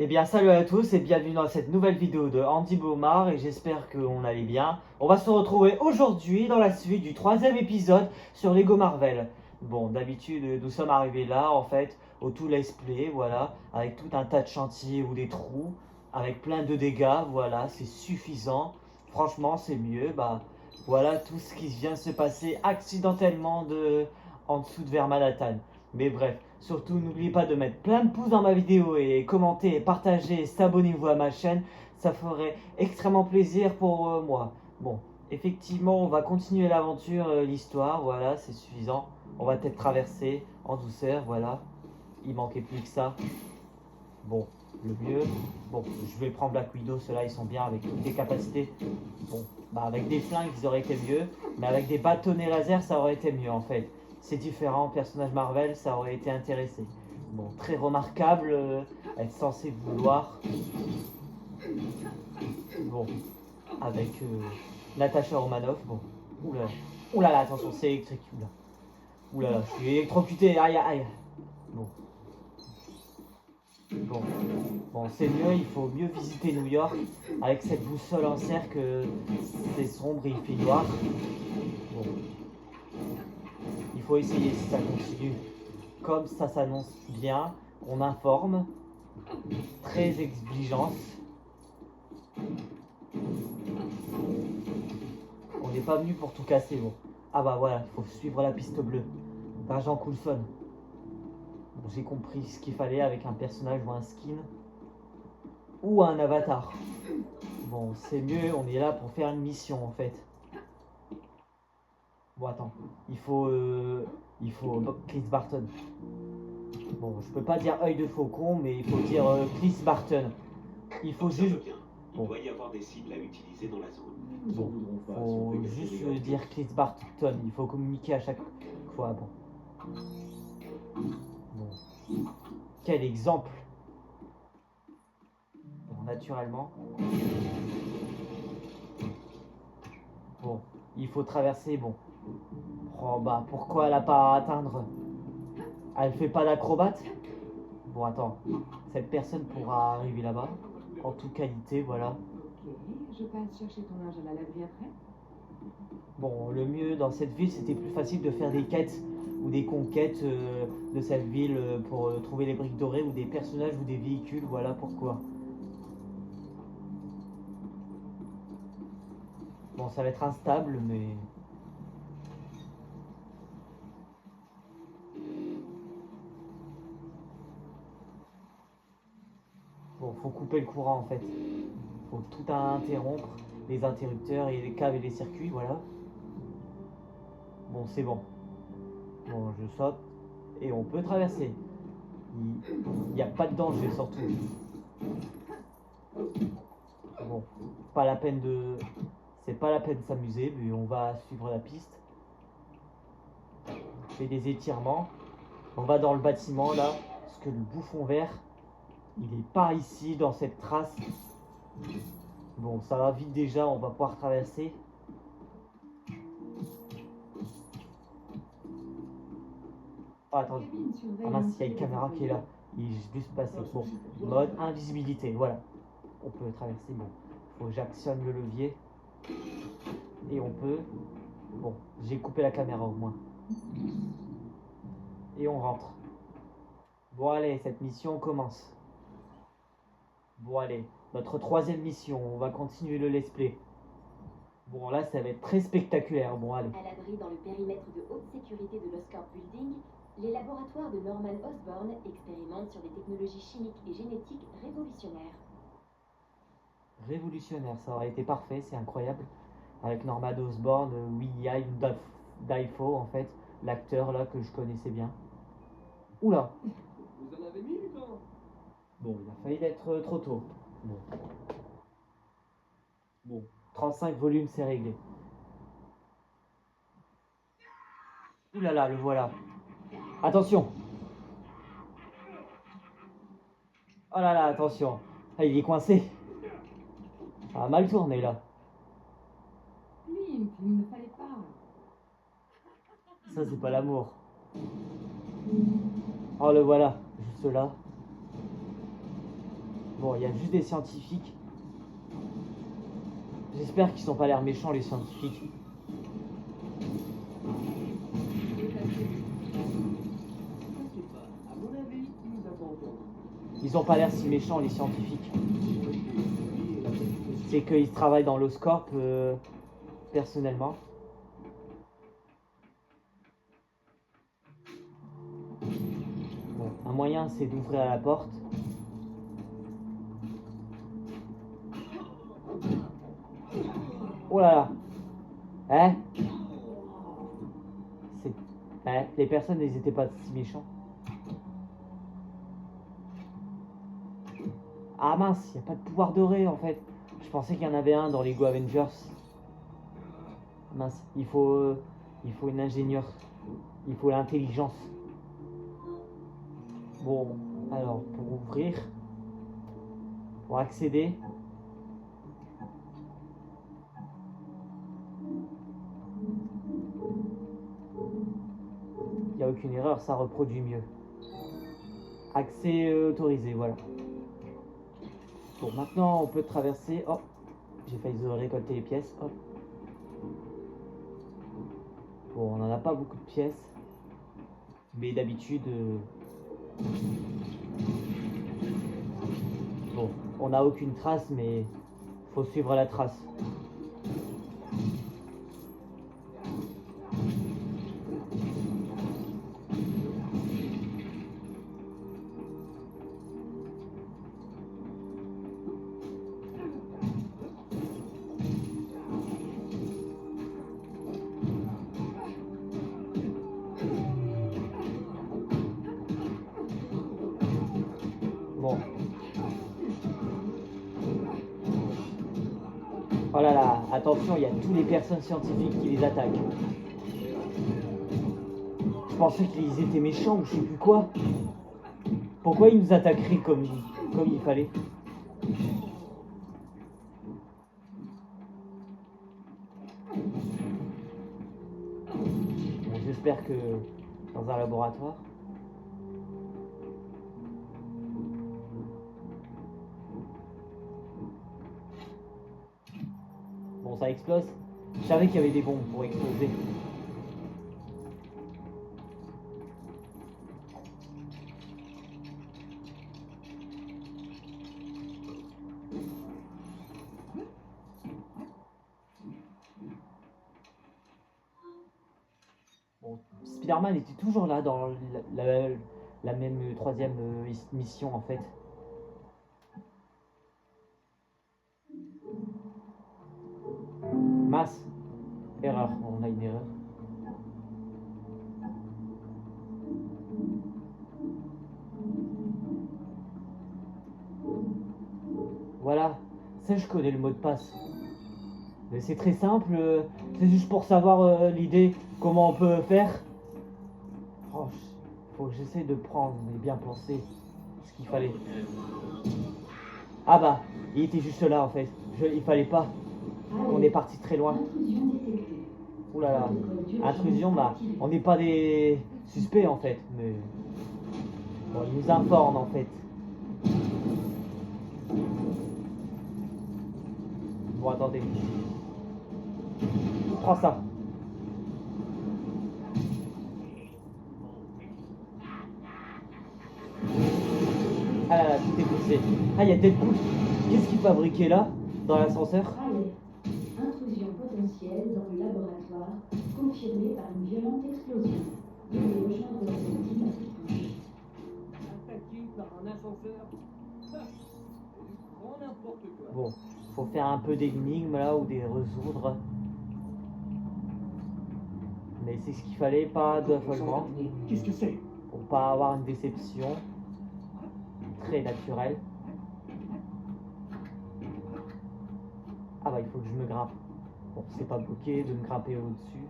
Eh bien salut à tous et bienvenue dans cette nouvelle vidéo de Andy Baumard et j'espère qu'on allait bien. On va se retrouver aujourd'hui dans la suite du troisième épisode sur Lego Marvel. Bon, d'habitude nous sommes arrivés là en fait au tout let's play, voilà, avec tout un tas de chantiers ou des trous, avec plein de dégâts, voilà, c'est suffisant. Franchement c'est mieux, bah voilà tout ce qui vient de se passer accidentellement en dessous de vers Manhattan. Mais bref, surtout n'oubliez pas de mettre plein de pouces dans ma vidéo et commenter, et partager et s'abonnez-vous à ma chaîne. Ça ferait extrêmement plaisir pour moi. Bon, effectivement, on va continuer l'aventure, l'histoire, voilà, c'est suffisant. On va peut-être traverser en douceur, voilà. Il manquait plus que ça. Bon, le mieux. Bon, je vais prendre Black Widow, ceux-là ils sont bien avec toutes les capacités. Bon, bah avec des flingues ils auraient été mieux, mais avec des bâtonnets laser ça aurait été mieux en fait. C'est différent, personnage Marvel ça aurait été intéressé. Bon, très remarquable, être censé vouloir. Bon, avec Natasha Romanoff, bon. Oula, oulala, attention, c'est électrique, oula. Oulala, je suis électrocuté, aïe aïe. Bon. Bon, bon c'est mieux, il faut mieux visiter New York avec cette boussole en cercle, c'est sombre et il fait noir. Bon, il faut essayer si ça continue. Comme ça s'annonce bien, on informe, très exigence. On n'est pas venu pour tout casser, bon. Ah bah voilà, il faut suivre la piste bleue d'Agent Coulson. Bon, j'ai compris ce qu'il fallait avec un personnage ou un skin ou un avatar. Bon, c'est mieux, on est là pour faire une mission en fait. Bon, attends, il faut Chris Barton. Bon, je peux pas dire œil de faucon, mais il faut dire Chris Barton. Il faut juste. Il doit y avoir des cibles à utiliser dans la zone. Bon, faut juste dire Chris Barton. Il faut communiquer à chaque fois. Bon. Quel exemple. Bon, naturellement. Bon, il faut traverser. Bon. Oh bah, pourquoi elle a pas à atteindre? Elle fait pas d'acrobate? Bon, attends. Cette personne pourra arriver là-bas. En toute qualité, voilà. Ok, je passe chercher ton linge à la laverie après. Bon, le mieux dans cette ville, c'était plus facile de faire des quêtes ou des conquêtes de cette ville pour trouver les briques dorées ou des personnages ou des véhicules, voilà pourquoi. Bon, ça va être instable, mais... Bon, faut couper le courant en fait. Faut tout interrompre, les interrupteurs et les câbles et les circuits, voilà. Bon, c'est bon. Bon, je saute et on peut traverser. Il n'y a pas de danger surtout. Bon, pas la peine de... C'est pas la peine de s'amuser, mais on va suivre la piste. On fait des étirements. On va dans le bâtiment là, parce que le bouffon vert, il est pas ici dans cette trace. Bon, ça va vite déjà, on va pouvoir traverser. Oh, attendez. Ah mince, il y a une caméra qui est là. Il est juste passé. Bon, mode invisibilité, voilà. On peut traverser, bon. Faut que j'actionne le levier. Et on peut... Bon, j'ai coupé la caméra au moins. Et on rentre. Bon allez, cette mission commence. Bon allez, notre troisième mission, on va continuer le let's play. Bon là, ça va être très spectaculaire, bon allez. À l'abri dans le périmètre de haute sécurité de l'Oscorp Building, les laboratoires de Norman Osborn expérimentent sur des technologies chimiques et génétiques révolutionnaires. Révolutionnaire, ça aurait été parfait, c'est incroyable. Avec Norman Osborn, William Dafoe en fait, l'acteur là que je connaissais bien. Oula. Vous en avez mis du temps. Bon, il a failli d'être trop tôt. Bon, 35 volumes, c'est réglé. Ouh là là, le voilà. Attention. Oh là là, attention. Ah, il est coincé. Ça a mal tourné là. Clint, il ne fallait pas. Ça, c'est pas l'amour. Oh, le voilà. Juste là. Bon, il y a juste des scientifiques. J'espère qu'ils sont pas l'air méchants, les scientifiques. À mon avis, il nous a pas entendu. Ils ont pas l'air si méchants, les scientifiques. C'est qu'ils travaillent dans l'Oscorp, personnellement. Bon, un moyen, c'est d'ouvrir la porte. Oh là là. Hein? Les personnes, ils étaient pas si méchants. Ah mince, il n'y a pas de pouvoir doré en fait. Je pensais qu'il y en avait un dans Lego Avengers. Mince, il faut une ingénieure. Il faut l'intelligence. Bon, alors pour ouvrir, pour accéder. Il n'y a aucune erreur, ça reproduit mieux. Accès autorisé, voilà. Bon, maintenant on peut traverser. Oh, j'ai failli récolter les pièces. Hop. Bon, on n'en a pas beaucoup de pièces. Mais d'habitude... Bon, on n'a aucune trace, mais faut suivre la trace. Bon. Oh là là, attention, il y a tous les personnes scientifiques qui les attaquent. Je pensais qu'ils étaient méchants ou je sais plus quoi. Pourquoi ils nous attaqueraient comme il fallait? Bon, j'espère que dans un laboratoire. Bon, ça explose. Je savais qu'il y avait des bombes pour exploser. Bon, Spider-Man était toujours là dans la même troisième mission en fait. Masse. Erreur, on a une erreur. Voilà, ça je connais le mot de passe. Mais c'est très simple, c'est juste pour savoir l'idée, comment on peut faire. Oh, faut que j'essaie de prendre et bien penser ce qu'il fallait. Ah bah, il était juste là en fait. Il fallait pas. On est parti très loin. Ouh là là. Intrusion, bah, on n'est pas des suspects en fait, mais bon, ils nous informent en fait. Bon, attendez. Prends ça. Ah là là, tout est poussé. Ah, il y a Deadpool. Qu'est-ce qu'il fabriquait là, dans l'ascenseur? Alerte. Intrusion potentielle dans le laboratoire, confirmée par une violente explosion. Veuillez rejoindre la sortie la plus proche. Attaqué par un ascenseur. Ça, c'est grand n'importe quoi. Bon, faut faire un peu d'énigmes là ou des résoudre. Mais c'est ce qu'il fallait, pas d'affolement. Qu'est-ce que c'est? Pour pas avoir une déception. Très naturelle. Ah bah il faut que je me grimpe. Bon, c'est pas bloqué de me grimper au-dessus.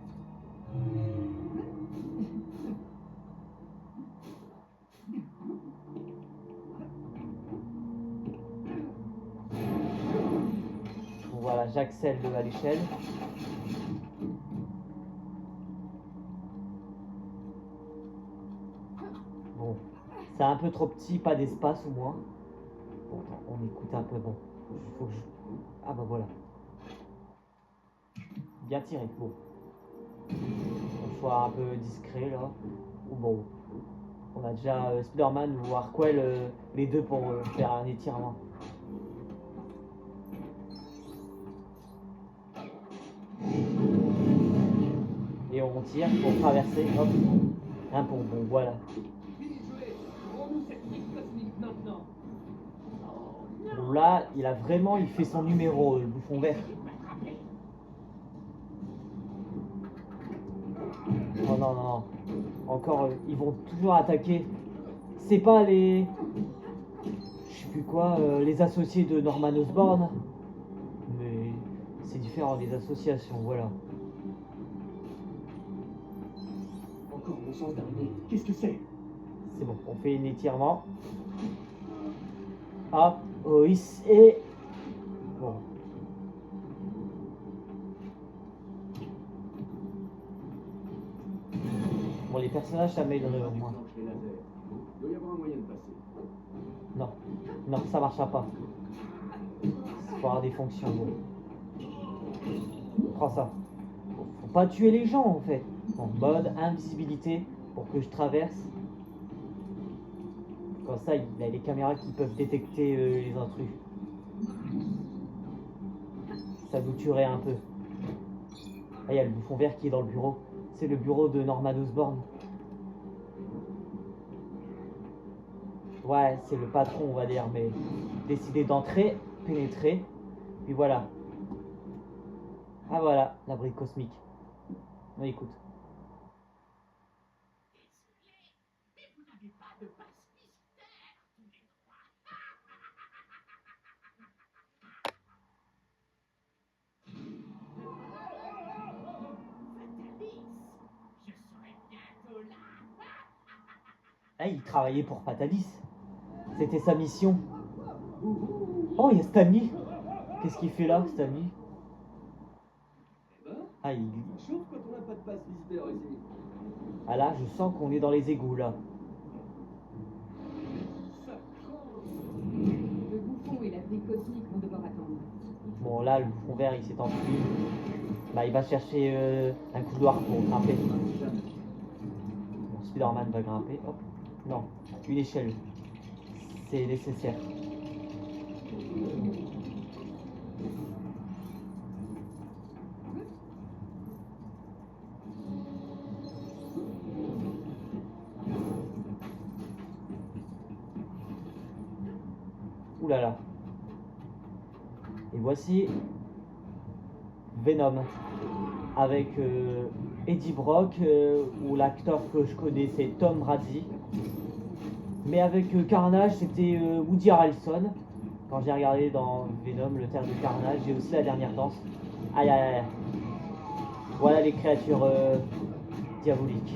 Bon, voilà, j'accède à l'échelle. Bon, c'est un peu trop petit, pas d'espace au moins. Bon, attends, on écoute un peu. Bon, faut que je... Ah bah voilà. Bien tiré. Bon. On soit un peu discret là. Ou bon. On a déjà Spider-Man ou Harquell, les deux pour faire un étirement. Et on tire pour traverser. Hop. Un pont. Bon, voilà. Bien joué. Rends-nous cette brique cosmique maintenant. Oh, Bon, là, il fait son numéro, le bouffon vert. Oh non, non, non. Encore, ils vont toujours attaquer. C'est pas les... Je sais plus quoi, les associés de Norman Osborn. Mais c'est différent des associations, voilà. encore mon sens d'araignée. Qu'est-ce que c'est? C'est bon, on fait un étirement. Hop, Ois et... Bon. Bon, les personnages s'améliorent au moins. Il doit y avoir un moyen de passer. Non, non, ça marchera pas. Il faut avoir des fonctions. Bon. Prends ça. Faut pas tuer les gens en fait. En mode invisibilité pour que je traverse. Comme ça, il y a les caméras qui peuvent détecter les intrus. Ça nous tuerait un peu. Ah, il y a le bouffon vert qui est dans le bureau. C'est le bureau de Norman Osborn. Ouais, c'est le patron, on va dire, mais décider d'entrer, pénétrer, puis voilà. Ah voilà, la brique cosmique. On écoute. Ah, il travaillait pour Fatalis. C'était sa mission. Oh, il y a Stanley. Qu'est-ce qu'il fait là, Stanley? Eh ben, Ah, chauffe quand on n'a pas de passe visiteur ici. ah là, je sens qu'on est dans les égouts là. Ça craint. Le bouffon et la brique cosmique vont devoir attendre. Bon, là, le bouffon vert, il s'est enfui. Bah, il va chercher un couloir pour grimper. Bon, Spider-Man va grimper. Hop. Non, une échelle. C'est nécessaire. Ouh là là. Et voici Venom avec Eddie Brock, où l'acteur que je connais c'est Tom Brady. Mais avec Carnage c'était Woody Harrelson. Quand j'ai regardé dans Venom, le terme de Carnage, j'ai aussi la dernière danse. Aïe aïe aïe. Voilà les créatures diaboliques.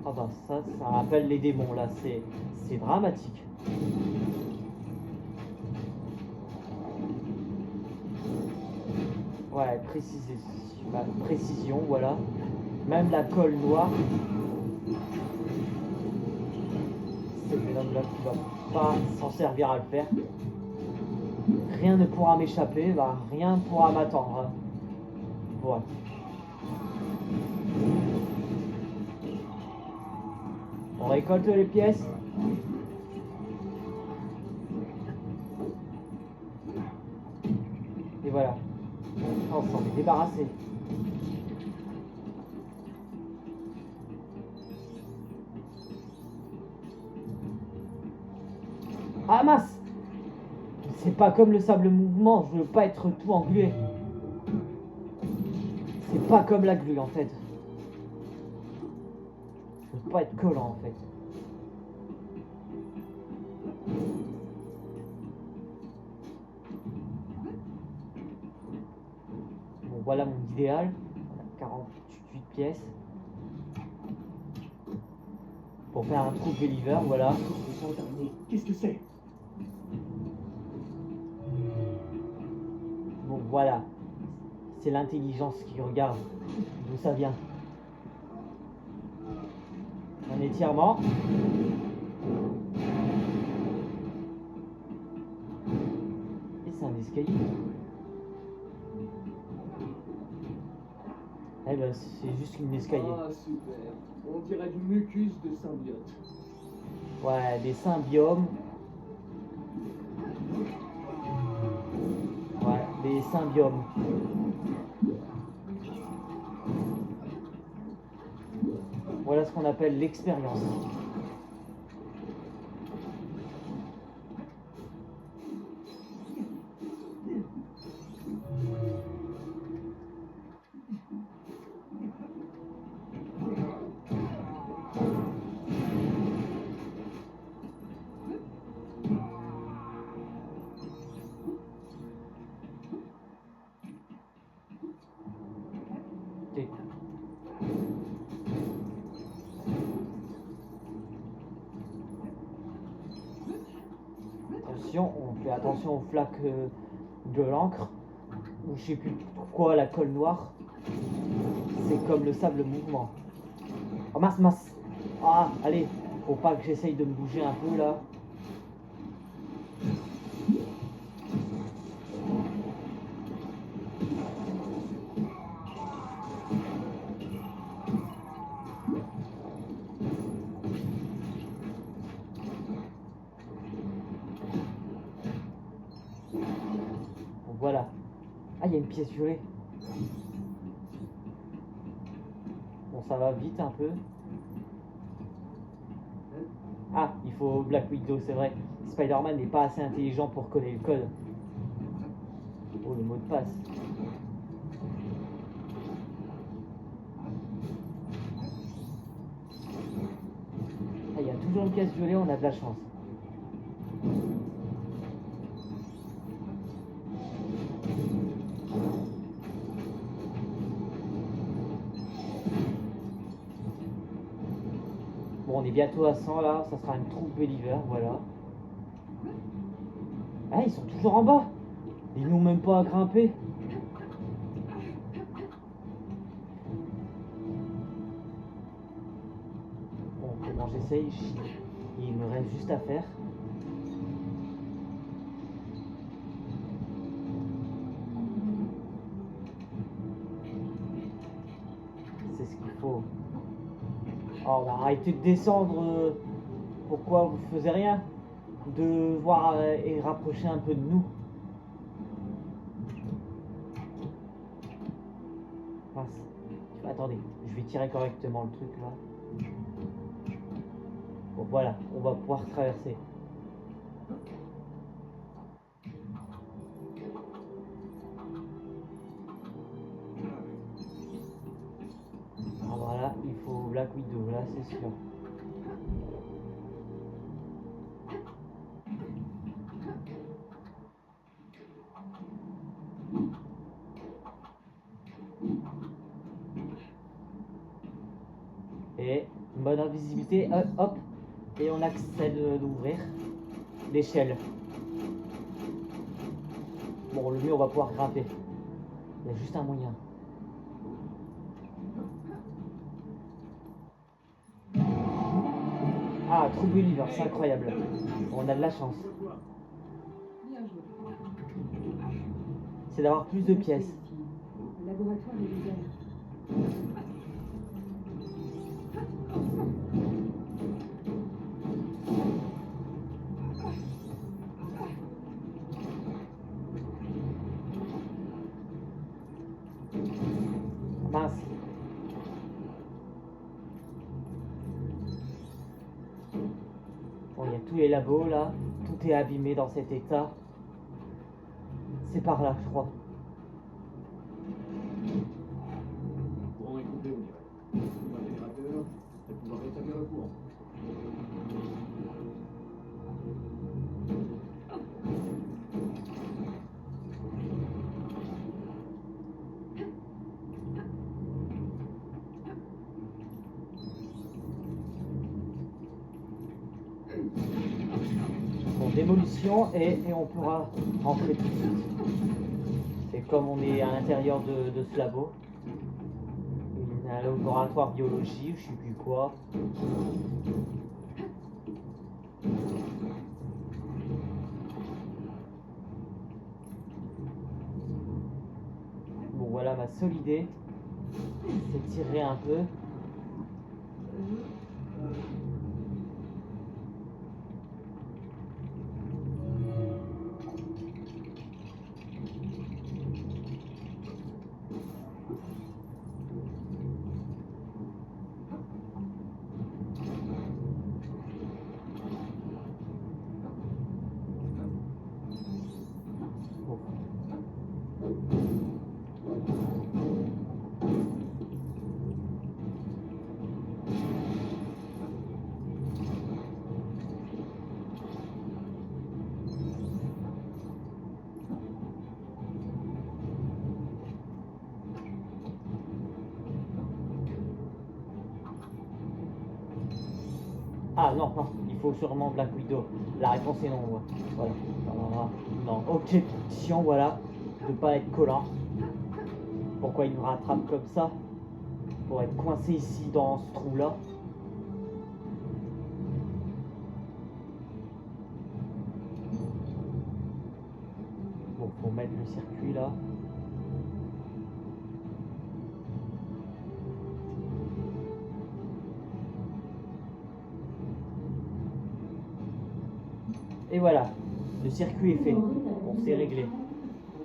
Ah bah ça rappelle les démons là, c'est dramatique. Ouais, précision, voilà. Même la colle noire. C'est le Venom là qui va pas s'en servir à le faire. Rien ne pourra m'échapper, bah, rien ne pourra m'attendre. Hein. Voilà. On récolte les pièces. Et voilà. On s'en est débarrassé. Ah mince! C'est pas comme le sable mouvement, je veux pas être tout englué. C'est pas comme la glu en fait. Je veux pas être collant en fait. Bon voilà mon idéal. On a 48 pièces. Pour faire un trou Believer, voilà. Qu'est-ce que c'est? Bon voilà. C'est l'intelligence qui regarde d'où ça vient. Un étirement. Et c'est un escalier. Eh ben, c'est juste une escalier. Ah, super. On dirait du mucus de symbiote. Ouais, des symbiomes. Ouais, des symbiomes. Voilà ce qu'on appelle l'expérience. Attention, on fait attention aux flaques de l'encre, ou je sais plus pourquoi la colle noire. C'est comme le sable mouvement. Oh mince, mince. Ah, allez, faut pas que j'essaye de me bouger un peu là. Voilà. Ah, il y a une pièce violée. Bon, ça va vite un peu. Ah, il faut Black Widow, c'est vrai. Spider-Man n'est pas assez intelligent pour connaître le code. Oh, le mot de passe. Ah, il y a toujours une pièce violée, on a de la chance. Bon, on est bientôt à 100 là, ça sera une troupe Believer, voilà. Ah, ils sont toujours en bas. Ils n'ont même pas à grimper. Bon, comment j'essaye? Il me reste juste à faire. C'est ce qu'il faut. Oh, bah, arrêtez de descendre. Pourquoi vous faisiez rien? De voir et rapprocher un peu de nous. Mince. Attendez, je vais tirer correctement le truc là. Bon, voilà, on va pouvoir traverser. Ah, voilà, il faut Black Widow, là c'est sûr. Et une bonne invisibilité, hop, et on accède d'ouvrir l'échelle. Bon, le mieux, on va pouvoir grimper. Il y a juste un moyen. Ah, True Believer, c'est incroyable. On a de la chance. Bien joué. C'est d'avoir plus de pièces. Le laboratoire est ouvert. Mince. Bon, il y a tous les labos là. Tout est abîmé dans cet état. C'est par là, je crois. Le courant est coupé, on dirait. Un générateur, ça va pouvoir rétablir le courant. Bon, démolition et on pourra rentrer tout de suite. Et comme on est à l'intérieur de ce labo, une C'est un laboratoire biologie, je sais plus quoi. Bon voilà ma seule idée, c'est de tirer un peu. Ah non, non, il faut sûrement Black Widow. La réponse est non, ouais. Voilà. Non, objection, voilà, de pas être collant. Pourquoi il nous rattrape comme ça? Pour être coincé ici dans ce trou-là. Bon, faut mettre le circuit là. Et voilà, le circuit est fait. Bon, c'est réglé.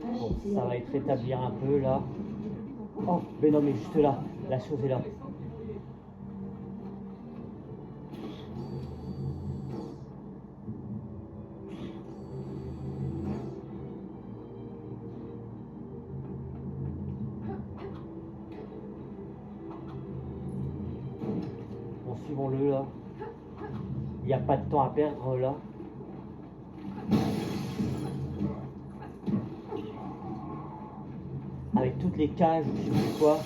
Bon, ça va être rétablir un peu là. Oh, mais non, mais juste là, la chose est là. Bon, suivons-le là. Il n'y a pas de temps à perdre là. Avec toutes les cages, je sais plus quoi.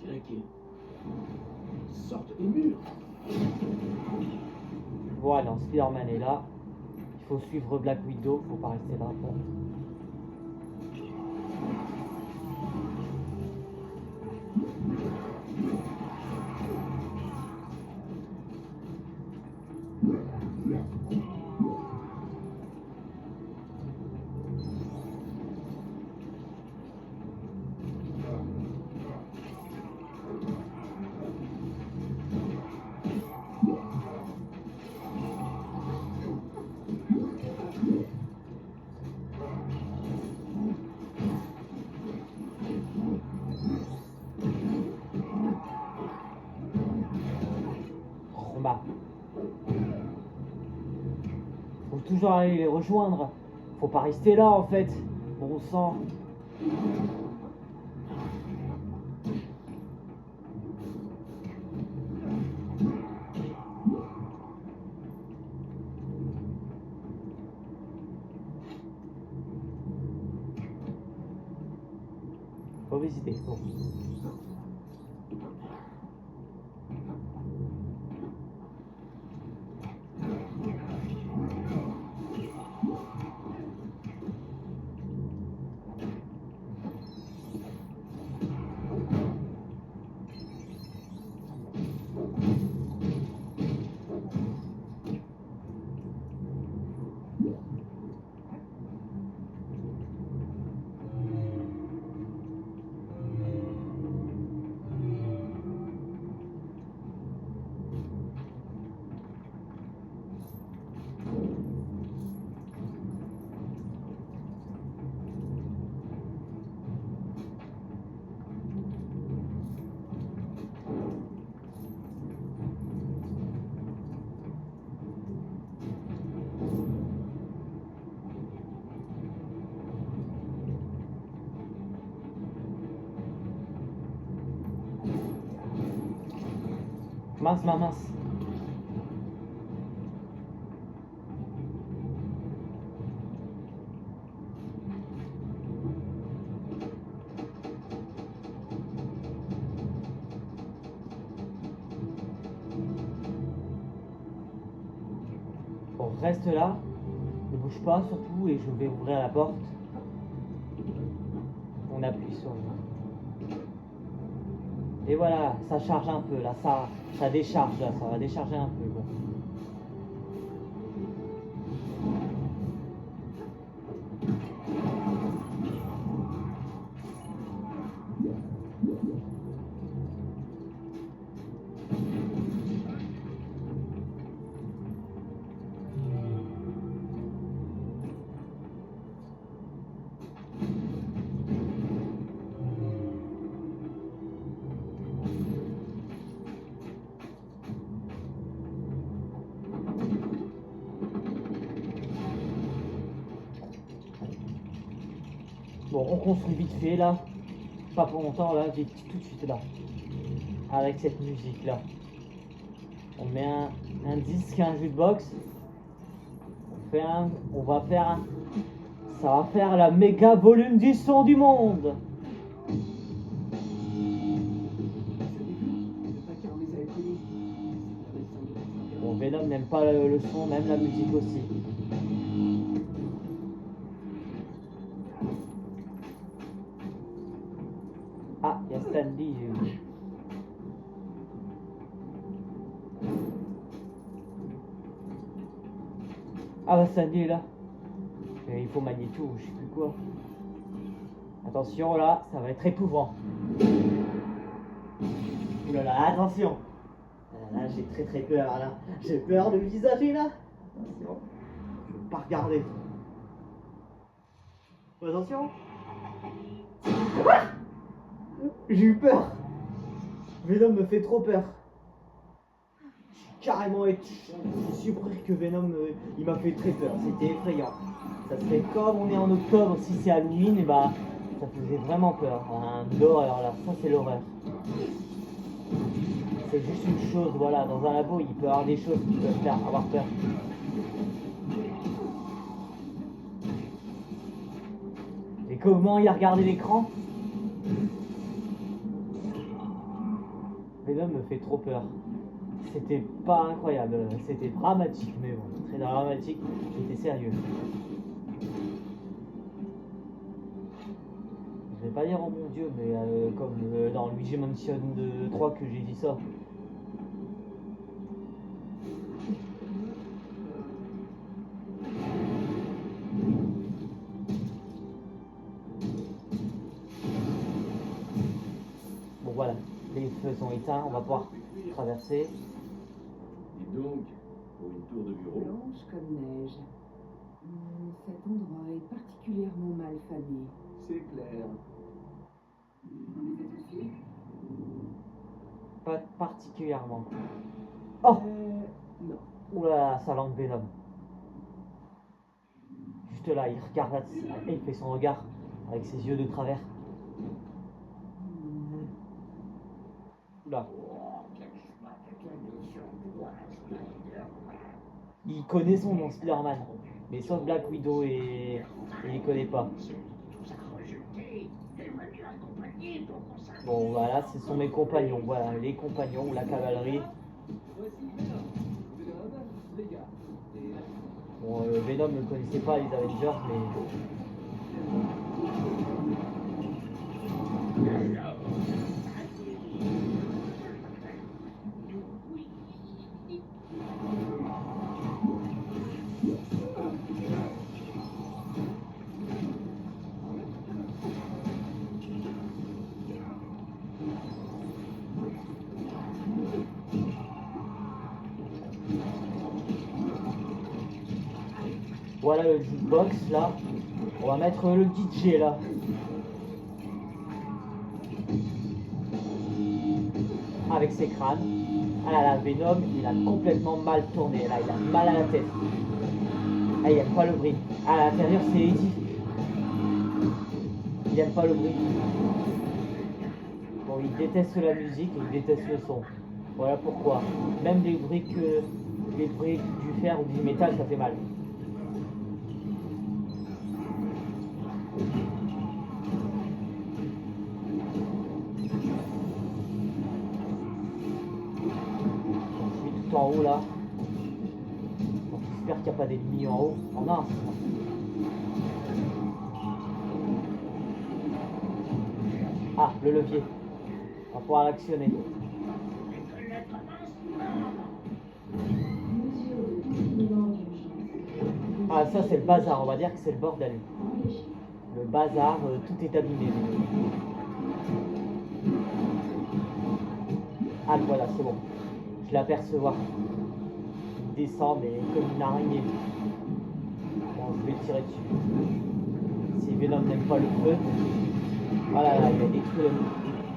Tranquille. Sorte des murs. Voilà, Spider-Man est là. Il faut suivre Black Widow, faut pas rester là. Bon. Faut toujours aller les rejoindre. Faut pas rester là en fait. Bon sang. Mauvaise idée. Bon. Mince, mince, mince. Bon, reste là. Ne bouge pas surtout et je vais ouvrir la porte. On appuie sur le... Et voilà, ça charge un peu là, ça décharge là, ça va décharger un peu. Bon. Bon, on construit vite fait là, pas pour longtemps là, vite, tout de suite là, avec cette musique là. On met un disque, un jukebox, on va faire, ça va faire la méga volume du son du monde. Bon, Venom n'aime pas le son, même la musique aussi. Ah, il y a Stanley, j'ai vu. Ah bah Stanley est là. Et il faut manier tout, je sais plus quoi. Attention là, ça va être épouvant. Ouh là là, attention. Là j'ai très peur là. J'ai peur de visager là. Attention. Je veux pas regarder. Attention. Ah, j'ai eu peur. Venom me fait trop peur. J'ai carrément été... Je suis sûr que Venom, il m'a fait très peur. C'était effrayant. Ça serait comme on est en octobre, si c'est Halloween, et bah ça faisait vraiment peur. L'horreur là, ça c'est l'horreur. C'est juste une chose, voilà, dans un labo il peut y avoir des choses qui peuvent faire avoir peur. Et comment il a regardé l'écran? Venom me fait trop peur. C'était pas incroyable, c'était dramatique, mais bon, très dramatique, j'étais sérieux. Je vais pas dire oh mon dieu, mais comme dans Luigi Mansion 3 que j'ai dit ça. Bon voilà, les feux sont éteints, on va pouvoir traverser. Et donc, pour une tour de bureau, Blanche comme neige. Cet endroit est particulièrement mal famé. c'est clair. Pas particulièrement. Oh! Non. Oula, sa langue Venom. Juste là, il regarde, et il fait son regard avec ses yeux de travers. Oula. Il connaît son nom, Spider-Man. Mais sauf Black Widow et il connaît pas. Bon voilà, ce sont mes compagnons, voilà, les compagnons, la cavalerie. Bon, Venom ne connaissait pas les Avengers, mais... Voilà le jukebox là. On va mettre le DJ là. Avec ses crânes. Ah là là, Venom, il a complètement mal tourné. Là, il a mal à la tête. Ah, il aime pas le bruit. À l'intérieur, c'est Eddie. Il aime pas le bruit. Bon, il déteste la musique et il déteste le son. Voilà pourquoi. Même les briques du fer ou du métal, ça fait mal. En haut là. J'espère qu'il n'y a pas d'ennemis en haut. Oh non. Ah, le levier. On va pouvoir l'actionner. Mesure de confinement d'urgence. Ah, ça c'est le bazar, on va dire que c'est le bordel. Engagé. Le bazar, tout est abîmé. Ah, voilà, c'est bon. Je l'aperçois. Il descend, mais comme une araignée. Bon, je vais le tirer dessus. Si Venom n'aime pas le feu. Voilà, là, il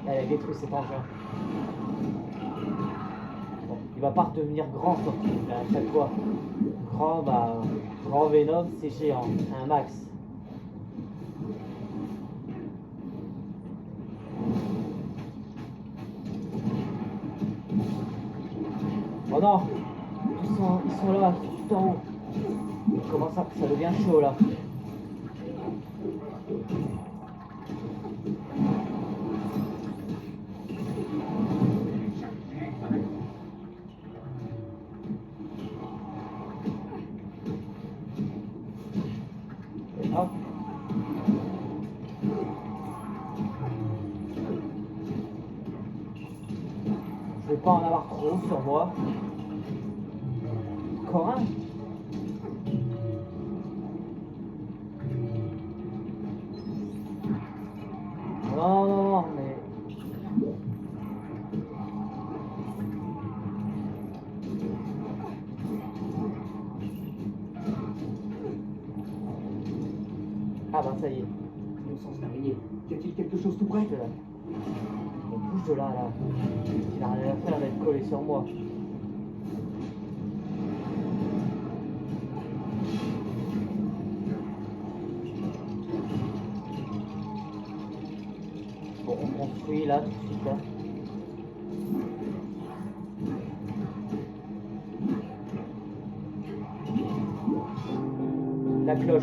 a détruit cet engin. Bon, il va pas redevenir grand surtout, là, à chaque fois. Grand Venom, c'est géant, un max. Oh non, ils sont là, tout en haut. Comment ça devient chaud là. Et hop. Je vais pas en avoir trop sur moi. Encore un. Non, mais... Ah bah ça y est. Bon sens d'araignée. Y a-t-il quelque chose tout près? Bouge de là. On bouge de là, là. Il n'a rien à faire d'être collé sur moi. Bon, on construit là, tout de suite là. La cloche.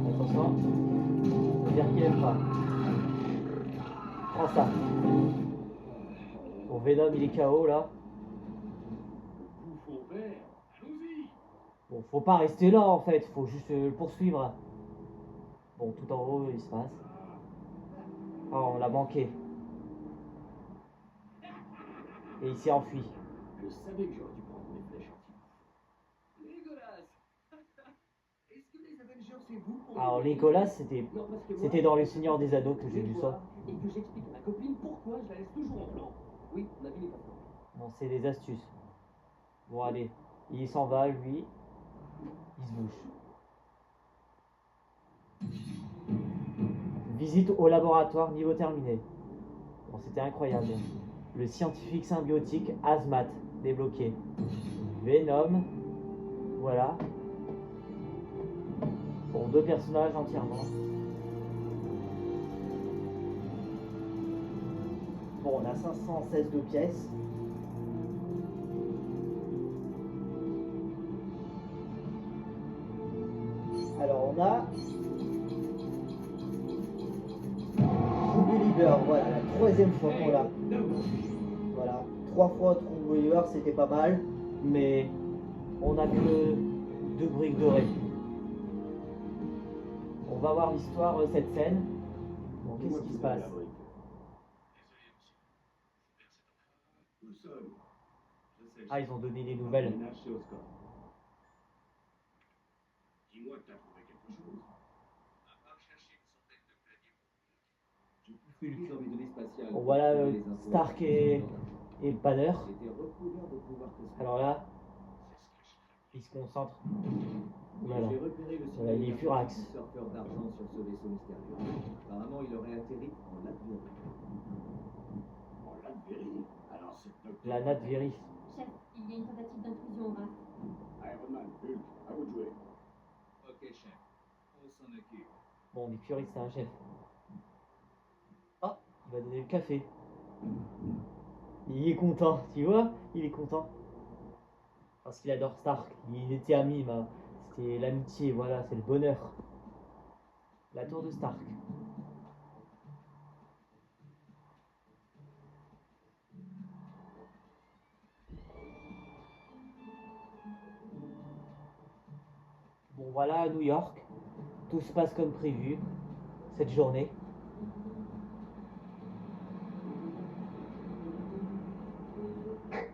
Attention. Ça veut dire qu'il aime pas. Prends ça. Bon, Venom, il est KO là. Bouffon vert, allons-y. Bon, faut pas rester là en fait, faut juste le poursuivre. Bon, tout en haut, il se passe. Oh, on l'a manqué. Et il s'est enfui. Je savais que j'aurais dû prendre mes flèches anti-bouffe. Légolas. Est-ce que les Avengers c'est vous pour Alors, les- Legolas, c'était Non, parce que moi, dans Les Seigneurs des Anneaux que j'ai vu ça. Et que j'explique à ma copine pourquoi je la laisse toujours en plan. Oui, ma vie n'est pas simple. Bon, c'est des astuces. Bon, allez, il s'en va, lui. Il se bouge. Visite au laboratoire, niveau terminé. Bon, c'était incroyable. Le scientifique symbiotique Hazmat, débloqué. Venom, voilà. Bon, 2 personnages entièrement. Bon, on a 516 de pièces. Alors, on a True Believer, voilà, la 3e fois qu'on l'a. Voilà, 3 fois True Believer, c'était pas mal, mais on a que 2 briques dorées. On va voir l'histoire, cette scène. Bon, qu'est-ce qui se passe? Nous sommes. Je sais. Ah, ils ont donné des nouvelles. Ménage chez Oscorp. Dis-moi que t'as trouvé quelque chose. J'ai pu fouiller dans mes données spatiales. Bon, voilà, pour trouver les infos. Stark et Banner. J'étais recouvert de pouvoirs cosmiques. Alors là, il se concentre. Voilà. J'ai repéré le Voilà, il est furax. du surfeur d'argent sur ce vaisseau mystérieux. Apparemment, il aurait atterri en Latvérie. En Latvérie? Alors c'est La Latvérie. Chef, il y a une tentative d'intrusion au RAF. Iron Man, Hulk, à vous de jouer. Ok, chef. On s'en occupe. Bon, Nick Fury, c'est un chef. Ah, il va donner le café. Il est content, tu vois? Il est content. Parce qu'il adore Stark. Il était ami, c'était l'amitié, voilà, c'est le bonheur. La tour de Stark. voilà à New York. Tout se passe comme prévu cette journée.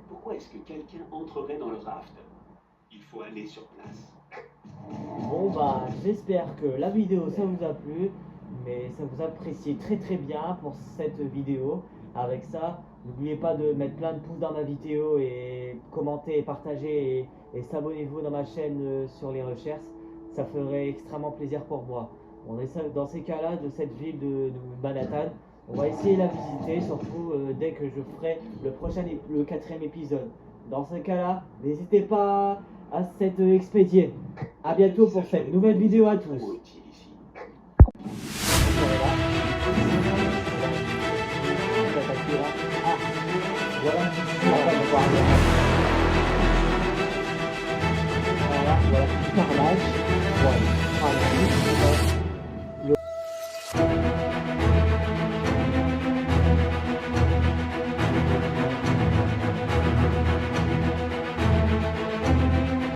Pourquoi est-ce que quelqu'un entrerait dans le raft? Il faut aller sur place. Bon bah j'espère que la vidéo ça vous a plu, mais ça vous appréciez très très bien pour cette vidéo. Avec ça, n'oubliez pas de mettre plein de pouces dans ma vidéo et commenter et partager et s'abonnez-vous dans ma chaîne sur les recherches. Ça ferait extrêmement plaisir pour moi. On est dans ces cas-là de cette ville de Manhattan. On va essayer de la visiter, surtout dès que je ferai le 4e épisode. Dans ce cas-là, n'hésitez pas à s'être expédié. A bientôt pour cette nouvelle vidéo à tous. Voilà.